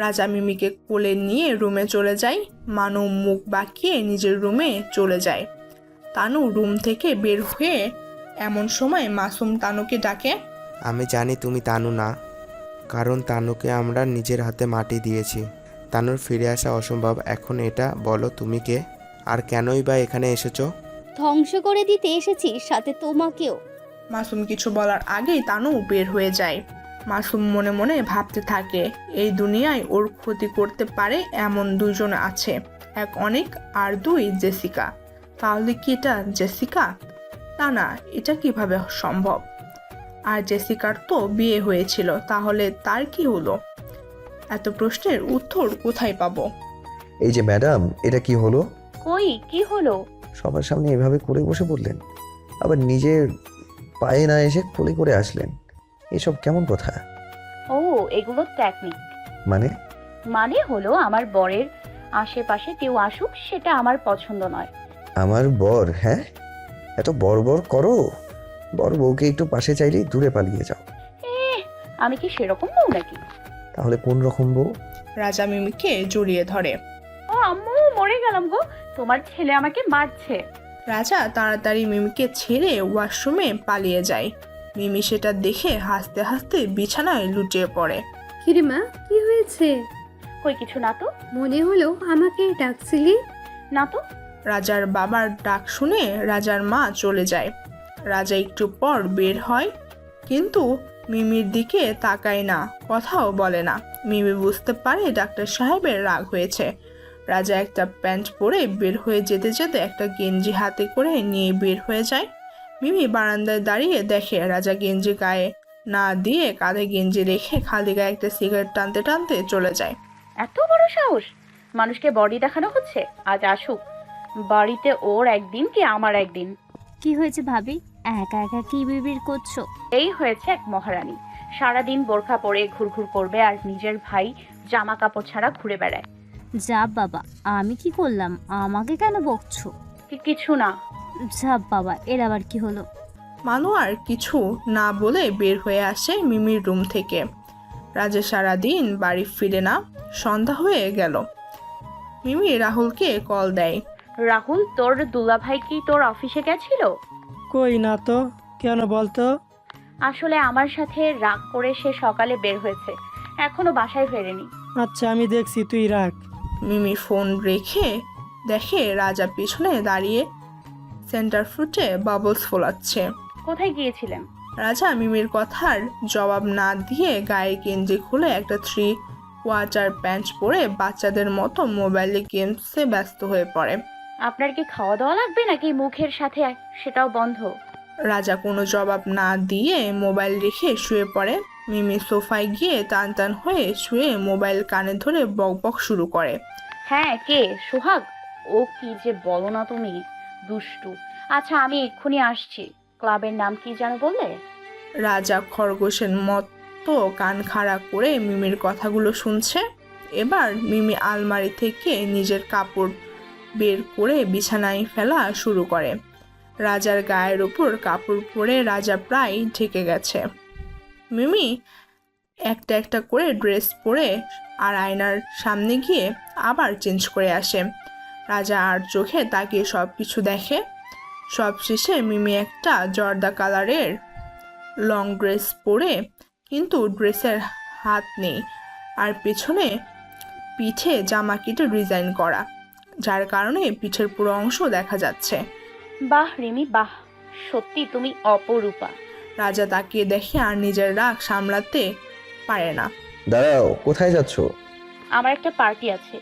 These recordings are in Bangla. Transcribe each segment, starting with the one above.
রাজা মিমিকে কোলে নিয়ে রুমে চলে যায়। মানু মুখ বাঁকিয়ে নিজের রুমে চলে যায়। তানু রুম থেকে বের হয়ে এমন সময় মাসুম তানুকে ডাকে। আমি জানি তুমি তানু না, কারণ তানুকে আমরা নিজের হাতে মাটি দিয়েছি। তানুর ফিরে আসা অসম্ভব। এখন এটা বলো তুমি কে, আর কেনই বা এখানে এসেছো? ধ্বংস করে দিতে এসেছি, সাথে তোমাকেও। মাসুম কিছু বলার আগেই তানু বের হয়ে যায়। মাসুম মনে মনে ভাবতে থাকে, এই দুনিয়ায় ওর ক্ষতি করতে পারে এমন দুজন আছে, এক অনিক আর দুই জেসিকা। তাহলে কি এটা জেসিকা? না, এটা কিভাবে সম্ভব? আর জেসিকার তো বিয়ে হয়েছিল, তাহলে তার কি হলো? এত প্রশ্নের উত্তর কোথায় পাবো? এই যে ম্যাডাম, এটা কি হলো? কই কি হলো? সবার সামনে এভাবে করে বসে পড়লেন, আবার নিজের পায়ে না এসে কোলে করে আসলেন। এসব কেমন কথা? ও, এগুলো টেকনিক। মানে? মানে হলো আমার বরের আশেপাশে কেউ আসুক, সেটা আমার পছন্দ নয়। আমার বর? হ্যাঁ, এত বড় করো? বড় বউকে একটু পাশে চাইলেই দূরে পালিয়ে যাও। আমি কি সেরকম বউ নাকি? তাহলে কোন রকম বউ? রাজা মিমিকে জড়িয়ে ধরে। ও আম্মু, মরে গেলাম গো, তোমার ছেলে আমাকে মারছে। রাজা তাড়াতাড়ি মিমিকে ছেড়ে ওয়াশরুমে পালিয়ে যায়। মিমি সেটা দেখে হাসতে হাসতে বিছানায় লুটিয়ে পড়ে। কিরে মা, কি হয়েছে? কই কিছু না তো। মনে হলো আমাকে ডাকছিলি। না তো। রাজার বাবার ডাক শুনে রাজার মা চলে যায়। রাজা একটু পর বের হয়, কিন্তু মিমির দিকে তাকায় না, কথাও বলে না। মিমি বুঝতে পারে ডাক্তার সাহেবের রাগ হয়েছে। রাজা একটা প্যান্ট পরে বের হয়ে যেতে যেতে একটা গেঞ্জি হাতে করে নিয়ে বের হয়ে যায়। মিমি বারান্দায় দাঁড়িয়ে দেখে রাজা গেঞ্জি গায়ে না দিয়ে কাঁধে গেঞ্জি রেখে খালি গায়ে একটা সিগারেট টানতে টানতে চলে যায়। এত বড় সাহস! মানুষকে বডি দেখানো হচ্ছে। আজ আসুক বাড়িতে, ওর একদিন কি আমার একদিন। কি হয়েছে ভাবি? একা একা কি বিড়বিড় করছো? এই হয়েছে এক মহারানী, সারাদিন বোরখা পরে ঘুরঘুর করবে আর নিজের ভাই জামা কাপড় ছাড়া ঘুরে বেড়ায়। যা বাবা, আমি কি করলাম? আমাকে কেন বকছো? কিছু না। যা বাবা, এর আবার কি হলো? মানু আর কিছু না বলে বের হয়ে আসে মিমির রুম থেকে। রাজা সারাদিন বাড়ি ফিরে না, সন্ধ্যা হয়ে গেল। মিমি রাহুলকে কল দেয়। রাহুল, তোর দুলাভাই কি তোর অফিসে গেছিল? কই না তো, কেন বলতো? আসলে আমার সাথে রাগ করে সে সকালে বের হয়েছে, এখনো বাসায় ফেরেনি। আচ্ছা, আমি দেখছি, তুই রাখ। মিমি ফোন রেখে দেখে রাজা পিছনে দাঁড়িয়ে সেন্টার ফুটে বাবলস ফোলাচ্ছে। কোথায় গিয়েছিলেন? রাজা মিমির কথার জবাব না দিয়ে গায়ে গেঞ্জি খুলে একটা 3 কোয়ার্টার প্যান্ট পরে বাচ্চাদের মতো মোবাইলে গেমসে ব্যস্ত হয়ে পড়ে। আপনার কি খাওয়া দাওয়া লাগবে নাকি মুখের সাথে সেটাও বন্ধ? রাজা কোনো জবাব না দিয়ে মোবাইল রেখে শুয়ে পড়ে। মিমি সোফায় গিয়ে টান টান হয়ে শুয়ে মোবাইল কানে ধরে বক বক শুরু করে। হ্যাঁ, কে? সোহাগ? ও কি যে বলো না তুমি, দুষ্টু। আচ্ছা, আমি এক্ষুনি আসছি। ক্লাবের নাম কি যেন বললে? রাজা খরগোশের মতো কান খাড়া করে মিমির কথাগুলো শুনছে। এবার মিমি আলমারি থেকে নিজের কাপড় বের করে বিছানায় ফেলা শুরু করে। রাজার গায়ের উপর কাপড় পরে রাজা প্রায় ঢেকে গেছে। মিমি একটা একটা করে ড্রেস পরে আর আয়নার সামনে গিয়ে আবার চেঞ্জ করে আসে। রাজা আর চোখে তাকিয়ে সব কিছু দেখে। সব শেষে মিমি একটা জর্দা কালারের লং ড্রেস পরে, কিন্তু ড্রেসের হাত নেই আর পেছনে পিঠে জামা কেটে ডিজাইন করা, যার কারণে পিঠের পুরো অংশ দেখা যাচ্ছে। বাহ রিমি, বাহ, সত্যি তুমি অপরূপা। রাজা তাকিয়ে দেখে আর নিজের রাগ সামলাতে পারে না। দাঁড়াও, কোথায় যাচ্ছ? আমার একটা পার্টি আছে।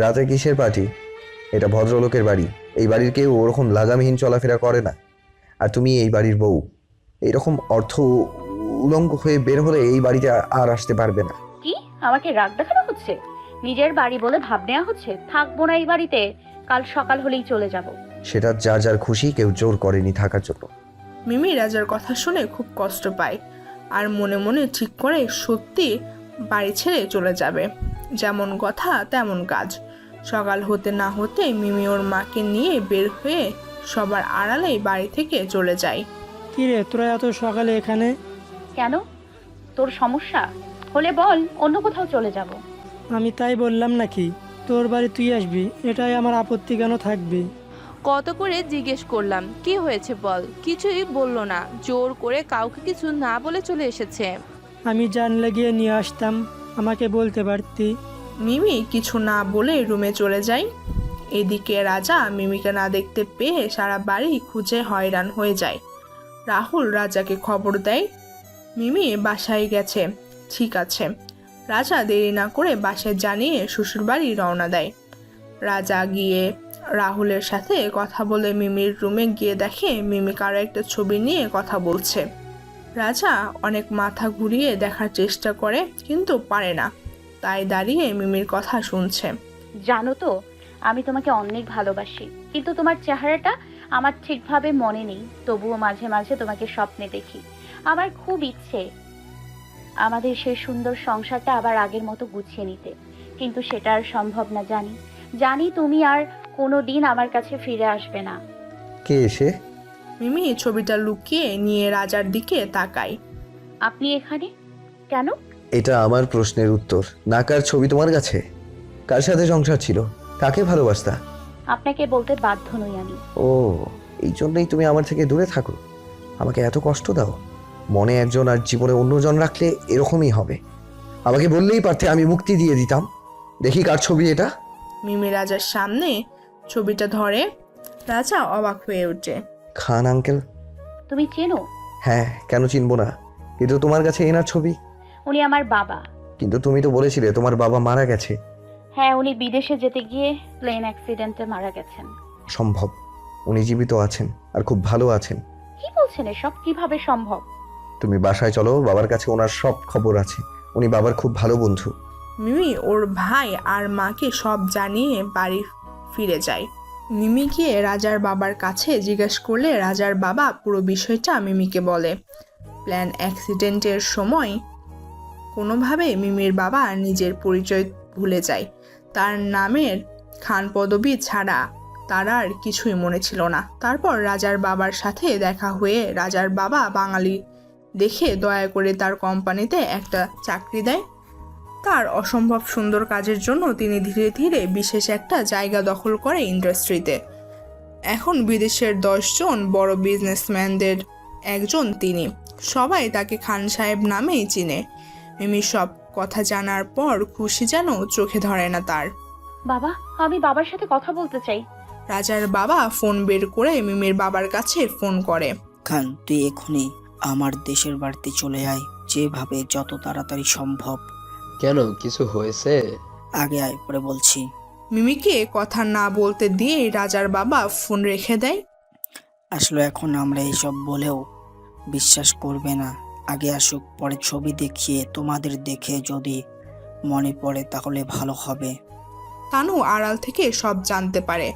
রাতে কিসের পার্টি? এটা ভদ্রলোকের বাড়ি, এই বাড়ির কেউ ওরকম লাগামহীন চলাফেরা করে না। আর তুমি এই বাড়ির বউ, এইরকম অর্থ উলঙ্গ হয়ে বের হলে এই বাড়িতে আর আসতে পারবে না। কি আমাকে রাগ দেখানো হচ্ছে? নিজের বাড়ি বলে ভাব নেওয়া হচ্ছে। থাকবো না এই বাড়িতে, কাল সকাল হলেই চলে যাব। সেটা যার যার খুশি, কেউ জোর করেনি থাকার জন্য। মিমি রাজার কথা শুনে খুব কষ্ট পায় আর মনে মনে ঠিক করে সত্যি বাড়ি ছেড়ে চলে যাবে। যেমন কথা তেমন কাজ। সকাল হতে না হতে মিমি ওর মাকে নিয়ে বের হয়ে সবার আড়ালে বাড়ি থেকে চলে যায়। কিরে, তোরা এত সকালে এখানে? কেন? তোর সমস্যা হলে বল, অন্য কোথাও চলে যাব। আমি তাই বললাম নাকি? তোর বাড়ি তুই আসবি, এটাই আমার আপত্তি কেন থাকবে? কত করে জিজ্ঞেস করলাম কি হয়েছে বল, কিছুই বললো না, জোর করে কাউকে কিছু না বলে চলে এসেছে। আমি জানলে গিয়ে নিয়ে আসতাম, আমাকে বলতে পারতি। মিমি কিছু না বলে রুমে চলে যায়। এদিকে রাজা মিমিকে না দেখতে পেয়ে সারা বাড়ি খুঁজে হয়রান হয়ে যায়। রাহুল রাজাকে খবর দেয় মিমি বাসায় গেছে। ঠিক আছে। রাজা দেরি না করে বাসায় জানিয়ে শ্বশুরবাড়ি রওনা দেয়। রাজা গিয়ে রাহুলের সাথে কথা বলে মিমির রুমে গিয়ে দেখে মিমি কারো একটা ছবি নিয়ে কথা বলছে। রাজা অনেক মাথা ঘুরিয়ে দেখার চেষ্টা করে কিন্তু পারে না, তাই দাঁড়িয়ে মিমির কথা শুনছে। জানো তো আমি তোমাকে অনেক ভালোবাসি, কিন্তু তোমার চেহারাটা আমার ঠিকভাবে মনে নেই। তবুও মাঝে মাঝে তোমাকে স্বপ্নে দেখি। আমার খুব ইচ্ছে আমাদের সেই সুন্দর সংসারটা আবার আগের মতো গুছিয়ে নিতে, কিন্তু সেটা আর সম্ভব না। জানি তুমি আর কোনো দিন আমার কাছে ফিরে আসবে না। কে এসে? মিমি ছবিটা লুকিয়ে নিয়ে রাজার দিকে তাকায়। আপনি এখানে কেন? এটা আমার প্রশ্নের উত্তর না। কার ছবি তোমার কাছে? কার সাথে সংসার ছিল? কাকে ভালোবাসতা? আপনাকে বলতে বাধ্য নই আমি। ও, এই জন্যই তুমি আমার থেকে দূরে থাকো, আমাকে এত কষ্ট দাও। মনে একজন আর জীবনে অন্যজন রাখলে এরকমই হবে। আমাকে বললেই পারতে, আমি মুক্তি দিয়ে দিতাম। দেখি কার ছবি এটা। মিমি রাজার সামনে ছবিটা ধরে। রাজা অবাক হয়ে ওঠে। খান আঙ্কেল? তুমি চেনো? হ্যাঁ, কেন চিনবো না? কিন্তু তোমার কাছে এনার ছবি। উনি আমার বাবা। কিন্তু তুমি তো বলেছিলে তোমার বাবা মারা গেছে। হ্যাঁ, উনি বিদেশে যেতে গিয়ে প্লেন অ্যাক্সিডেন্টে মারা গেছেন। সম্ভব, উনি জীবিত আছেন আর খুব ভালো আছেন। কি বলছেন এসব? কিভাবে সম্ভব? তুমি বাসায় চলো, বাবার কাছে ওনার সব খবর আছে। উনি বাবার খুব ভালো বন্ধু। মিমি ওর ভাই আর মাকে সব জানিয়ে বাড়ি ফিরে যায়। মিমি গিয়ে রাজার বাবার কাছে জিজ্ঞেস করলে রাজার বাবা পুরো বিষয়টা মিমিকে বলে। প্ল্যান অ্যাক্সিডেন্টের সময় কোনোভাবে মিমির বাবা নিজের পরিচয় ভুলে যায়। তার নামের খান পদবি ছাড়া তার আর কিছুই মনে ছিল না। তারপর রাজার বাবার সাথে দেখা হয়ে রাজার বাবা বাঙালি দেখে দয়া করে তার কোম্পানিতে একটা চাকরি দেয়। তার অসম্ভব সুন্দর কাজের জন্য তিনি ধীরে ধীরে বিশেষ একটা জায়গা দখল করে ইন্ডাস্ট্রিতে। এখন বিদেশের 10 জন বড় বিজনেসম্যানদের একজন তিনি। সবাই তাকে খান সাহেব নামেই চিনে। মিমি সব কথা জানার পর খুশি যেন চোখে ধরে না তার। বাবা, আমি বাবার সাথে কথা বলতে চাই। রাজার বাবা ফোন বের করে মিমির বাবার কাছে ফোন করে। খান, তুই এখনই আমার দেশের বাড়িতে চলে আয়, যেভাবে যত তাড়াতাড়ি সম্ভব। কেন, কিছু হয়েছে? আগে আয়, পরে বলছি। মিমিকে কথা না বলতে দিয়ে রাজার বাবা ফোন রেখে দেয়। আসলে এখন আমরা এইসব বলেও বিশ্বাস করবে না। আগে আসুক, পরে ছবি দেখিয়ে তোমাদের দেখে যদি মনে পড়ে তাহলে ভালো হবে। তানু আড়াল থেকে সব জানতে পারে।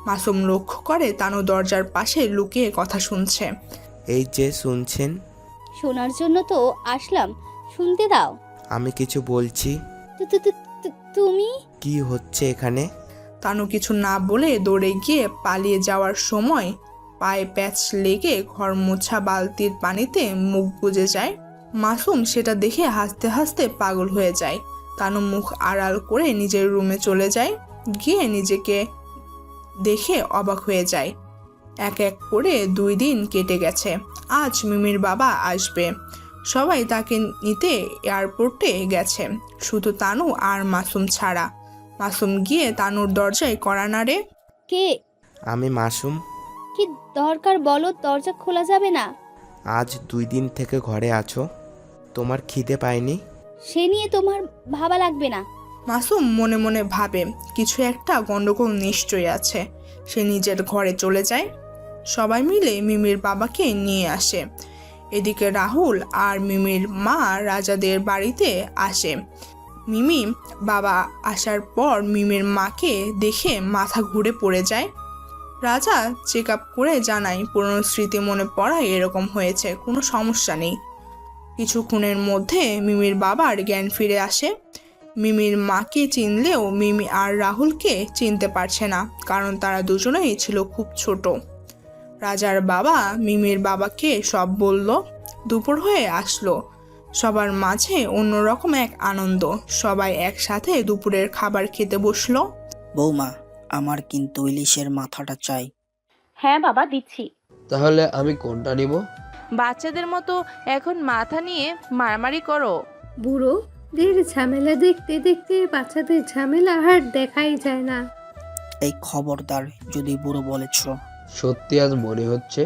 মাসুম লক্ষ্য করে তানু দরজার পাশে লুকিয়ে কথা শুনছে। এই যে শুনছেন? শোনার জন্য তো আসলাম, শুনতে দাও। আমি কিছু বলছি। তুমি কি হচ্ছে এখানে? তানু কিছু না বলে দৌড়ে গিয়ে পালিয়ে যাওয়ার সময় পায়ে প্যাচ লেগে ঘর মোছা বালতির পানিতে মুখ গুজে যায়। মাসুম সেটা দেখে হাসতে হাসতে পাগল হয়ে যায়। তানু মুখ আড়াল করে নিজের রুমে চলে যায়। গিয়ে নিজেকে দেখে অবাক হয়ে যায়। এক এক করে 2 দিন কেটে গেছে। আজ মিমির বাবা আসবে। সবাই তাকে নিতে এয়ারপোর্টে গেছে, শুধু তানু আর মাসুম ছাড়া। মাসুম গিয়ে তানুর দরজায় কড়া নাড়ে। কে? আমি মাসুম। কি দরকার বলো? দরজা খোলা যাবে না। আজ 2 দিন থেকে ঘরে আছো, তোমার খিদে পায়নি? সে নিয়ে তোমার ভাবা লাগবে না। মাসুম মনে মনে ভাবে কিছু একটা গন্ডগোল নিশ্চয়ই আছে। সে নিজের ঘরে চলে যায়। সবাই মিলে মিমির বাবাকে নিয়ে আসে। এদিকে রাহুল আর মিমির মা রাজাদের বাড়িতে আসে। মিমি বাবা আসার পর মিমির মাকে দেখে মাথা ঘুরে পড়ে যায়। রাজা চেক আপ করে জানায় পুরনো স্মৃতি মনে পড়ায় এরকম হয়েছে, কোনো সমস্যা নেই। কিছুক্ষণের মধ্যে মিমির বাবার জ্ঞান ফিরে আসে। মিমির মাকে চিনলেও মিমি আর রাহুলকে চিনতে পারছে না, কারণ তারা দুজনেই ছিল খুব ছোট। রাজার বাবা মিমির বাবাকে সব বলল। দুপুর হয়ে আসলো। সবার মাঝে অন্যরকম এক আনন্দ। সবাই একসাথে দুপুরের খাবার খেতে বসলো। বৌমা, আমার কিন্তু ইলিশের মাথাটা চাই। হ্যাঁ বাবা, দিচ্ছি। তাহলে আমি কোনটা নিব? বাচ্চাদের মতো এখন মাথা নিয়ে মারামারি করো। বুড়োদের ঝামেলা দেখতে দেখতে বাচ্চাদের ঝামেলা আর দেখাই যায় না। এই খবরদার যদি বুড়ো বলেছ। সত্যি আজ মনে হচ্ছে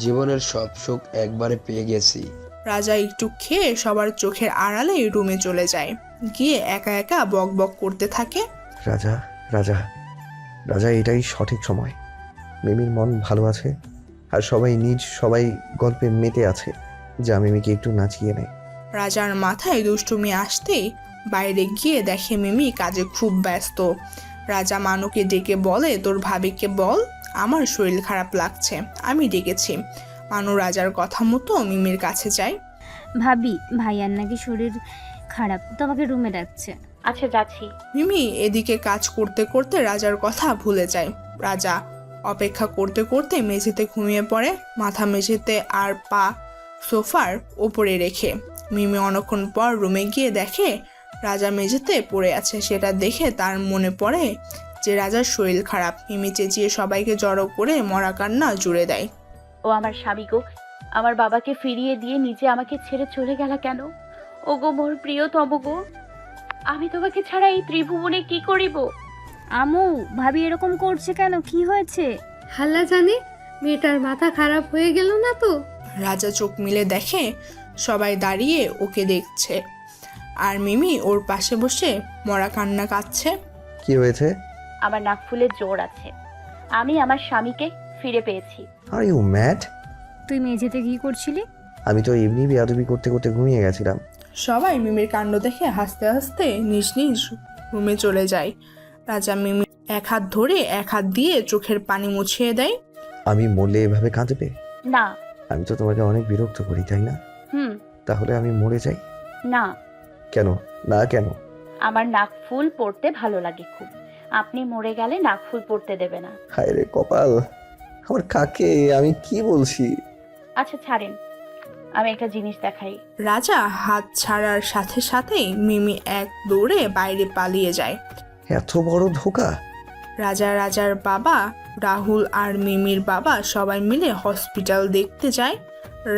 জীবনের সব সুখ একবারে পেয়ে গেছি। রাজা একটু খেয়ে সবার চোখের আড়ালে রুমে চলে যায়। গিয়ে একা একা বক বক করতে থাকে। রাজা রাজা রাজা, এটাই সঠিক সময়। মিমির মন ভালো আছে আর সবাই গল্পে মেতে আছে। যা মিমিকে একটু নাচিয়ে নেয়। রাজার মাথায় দুষ্টুমি আসতেই বাইরে গিয়ে দেখে মিমি কাজে খুব ব্যস্ত। রাজা মানুকে ডেকে বলে, তোর ভাবিকে বল আমার শরীর খারাপ লাগছে, আমি ডেকেছি। মানু রাজার কথা মতো মিমির কাছে যায়। ভাবি, ভাইয়ার নাকি শরীর খারাপ, তোমাকে রুমে ডাকছে। আচ্ছা, যাচ্ছি। মিমি এদিকে কাজ করতে করতে রাজার কথা ভুলে যায়। রাজা অপেক্ষা করতে করতে মেঝেতে ঘুমিয়ে পড়ে, মাথা মেঝেতে আর পা সোফার ওপরে রেখে। মিমি অনেকক্ষণ পর রুমে গিয়ে দেখে রাজা মেঝেতে পড়ে আছে। সেটা দেখে তার মনে পড়ে যে রাজার শরীর খারাপ। মিমি চেঁচিয়ে সবাইকে জড়ো করে মরা কান্না জুড়ে দেয়। ও আমার স্বামী গো, আমার বাবাকে ফিরিয়ে দিয়ে নিজে আমাকে ছেড়ে চলে গেল কেন? ও গো মোর প্রিয়তম গো, আমি তোমাকে ছাড়া এই ত্রিভুবনে কি করিব? আমু, ভাবি এরকম করছে কেন? কি হয়েছে? হাল্লা জানে, মেয়েটার মাথা খারাপ হয়ে গেল না তো? রাজা চোখ মিলে দেখে সবাই দাঁড়িয়ে ওকে দেখছে, আর মিমি ওর পাশে বসে মরা কান্না কাঁদছে। কি হয়েছে? আমার নাক ফুলের জোর আছে, আমি আমার স্বামীকে ফিরে পেয়েছি। Are you mad? তুই মেঝেতে কি করছিলি? আমি তো এমনি বেয়াদবি করতে করতে ঘুমিয়ে গেছিলাম। সবাই মিমির কাণ্ড দেখে হাসতে হাসতে নিজ নিজ রুমে চলে যায়। রাজা মিমি এক হাত ধরে এক হাত দিয়ে চোখের পানি মুছিয়ে দেয়। আমি মরলে এভাবে কাঁদবে? না। আমি তো তোমাকে অনেক বিরক্ত করি, তাই না? তাহলে আমি মরে যাই? না। কেন না? কেন? আমার নাক ফুল পড়তে ভালো লাগে খুব, আপনি মরে গেলে নাক ফুল পড়তে দেবে না। হায় রে কপাল, আমার কাকে আমি কি বলছি? আচ্ছা ছাড়েন, আমি একটা জিনিস দেখাই। রাজা হাত ছাড়ার সাথে সাথেই মিমি এক দৌড়ে বাইরে পালিয়ে যায়। এত বড় ধোঁকা! রাজার বাবা রাহুল আর মিমির বাবা সবাই মিলে হসপিটাল দেখতে যায়।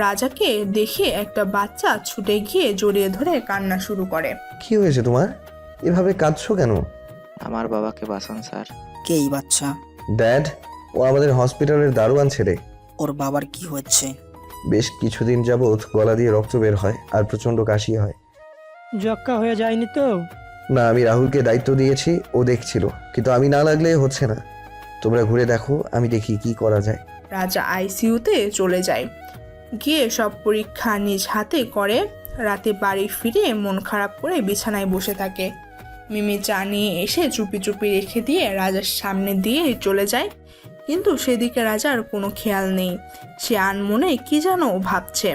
রাজাকে দেখে একটা বাচ্চা ছুটে গিয়ে জড়িয়ে ধরে কান্না শুরু করে। কি হয়েছে তোমার? এভাবে কাঁদছো কেন? আমার বাবাকে বাঁচান স্যার। কে এই বাচ্চা? ড্যাড, ও আমাদের হসপিটালের দারোয়ান ছেলে। ওর বাবার কি হয়েছে? বেশ কিছুদিন যাবৎ গলা দিয়ে রক্ত বের হয় আর প্রচন্ড কাশি হয়। যক্কা হয়ে যায়নি তো? না, আমি রাহুলকে দায়িত্ব দিয়েছি, ও দেখছিল, কিন্তু আমি না লাগলে হচ্ছে না। তোমরা ঘুরে দেখো, আমি দেখি কি করা যায়। রাজা আইসিইউতে চলে যায়, গিয়ে সব পরীক্ষা নিজ হাতে করে। রাতে বাড়ি ফিরে মন খারাপ করে বিছানায় বসে থাকে। মিমি চা নিয়ে এসে চুপি চুপি রেখে দিয়ে রাজার সামনে দিয়ে চলে যায়, কিন্তু সেদিকে রাজার কোনো খেয়াল নেই। সে আনমনে কি যেন ভাবছে।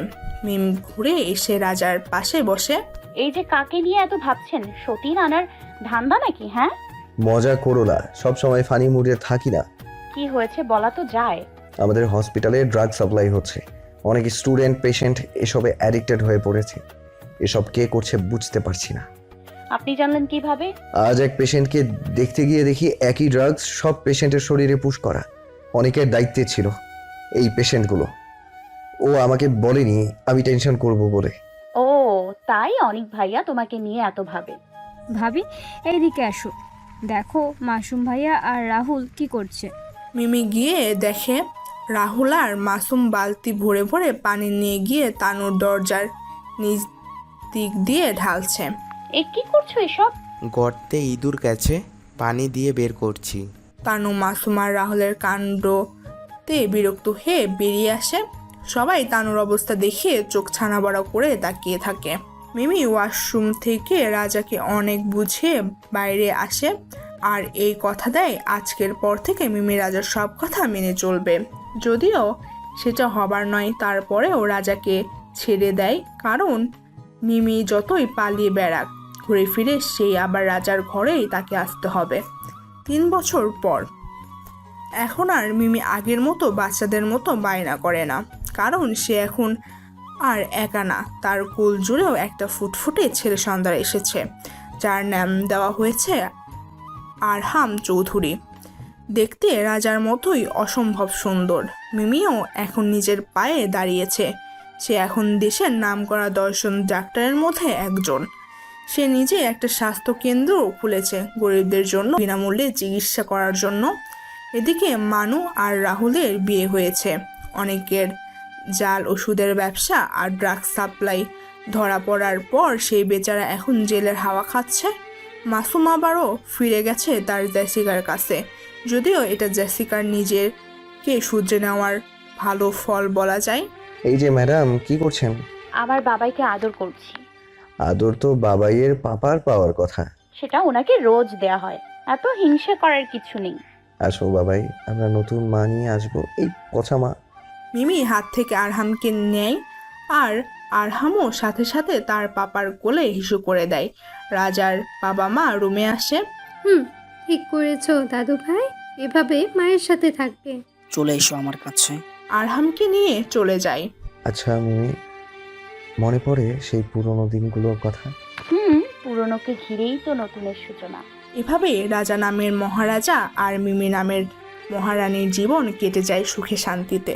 মিমি ঘুরে এসে রাজার পাশে বসে। এই যে কাকে নিয়ে এত ভাবছেন, সতীন আনার ধান্দা নাকি? হ্যাঁ, মজা করো না, সবসময় ফানি মুডে থাকি না। কি হয়েছে বলা তো যায়। আমাদের হসপিটালে ড্রাগ সাপ্লাই হচ্ছে, অনেক স্টুডেন্ট পেশেন্ট এসবে অ্যাডিক্টেড হয়ে পড়েছে। এসব কে করছে বুঝতে পারছি না। আপনি জানলেন কিভাবে? আজ এক পেশেন্টকে দেখতে গিয়ে দেখি একই ড্রাগস সব পেশেন্টের শরীরে পুশ করা। অনেকের দায়িত্বে ছিল এই পেশেন্টগুলো। ও আমাকে বলেনি, আমি টেনশন করব বলে। ও তাই অনিক ভাইয়া তোমাকে নিয়ে এত ভাবে। ভাবি, এইদিকে আসো, দেখো মাসুম ভাইয়া আর রাহুল কি করছে। মিমি গিয়ে দেখে রাহুল আর মাসুম বালতি ভরে ভরে পানি নিয়ে গিয়ে তানুর দরজার নিচ দিক দিয়ে ঢালছে। এ কি করছো এসব? গর্তে ইঁদুর গেছে, পানি দিয়ে বের করছি। তানু মাসুম আর রাহুলের কাণ্ডতে বিরক্ত হয়ে বেরিয়ে আসে। সবাই তানুর অবস্থা দেখে চোখ ছানা বড়া করে তাকিয়ে থাকে। মিমি ওয়াশরুম থেকে রাজাকে অনেক বুঝিয়ে বাইরে আসে আর এই কথা দেয় আজকের পর থেকে মিমি রাজার সব কথা মেনে চলবে। যদিও সেটা হবার নয়, তারপরেও রাজাকে ছেড়ে দেয়, কারণ মিমি যতই পালিয়ে বেড়াক ঘুরে ফিরে সেই আবার রাজার ঘরেই তাকে আসতে হবে। 3 বছর পর এখন আর মিমি আগের মতো বাচ্চাদের মতো বায়না করে না, কারণ সে এখন আর একা না, তার কোল জুড়েও একটা ফুটফুটে ছেলে সন্তান এসেছে, যার নাম দেওয়া হয়েছে আরহাম চৌধুরী। দেখতে রাজার মতোই অসম্ভব সুন্দর। মিমিও এখন নিজের পায়ে দাঁড়িয়েছে। সে এখন দেশের নামকরা 10 জন ডাক্তারের মধ্যে একজন। সে নিজে একটা স্বাস্থ্য কেন্দ্রও খুলেছে গরিবদের জন্য বিনামূল্যে চিকিৎসা করার জন্য। এদিকে মানু আর রাহুলের বিয়ে হয়েছে। অনেকের জাল ওষুধের ব্যবসা আর ড্রাগস সাপ্লাই ধরা পড়ার পর সেই বেচারা এখন জেলের হাওয়া খাচ্ছে। মাসুম আবারও ফিরে গেছে তার জেসিকার কাছে, যদিও এটা জেসিকার নিজেকে শুধরে নেওয়ার ভালো ফল বলা যায়। এই যে ম্যাডাম, কি করছেন? আমার বাবাইকে আদর করছি। আদর তো বাবাইয়ের পাপার পাওয়ার কথা। সেটা ওনাকে রোজ দেয়া হয়, এত হিংসা করার কিছু নেই। আসো বাবাই, আমরা নতুন মা নিয়ে আসবো। এই পচা মা। মিমি হাত থেকে আরহামকে নেয় আর আরহামও সাথে সাথে তার পাপার কোলে হিসু করে দেয়। রাজার বাবা মা রুমে আসে। ঠিক করেছো দাদু ভাই, এভাবে মায়ের সাথে থাকবে। চলে এসো আমার কাছে। আরহামকে নিয়ে চলে যায়। আচ্ছা মিমি, মনে পড়ে সেই পুরনো দিনগুলোর কথা? পুরনোকে ঘিরেই তো নতুনের সূচনা। এভাবে রাজা নামের মহারাজা আর মিমি নামের মহারানীর জীবন কেটে যায় সুখে শান্তিতে।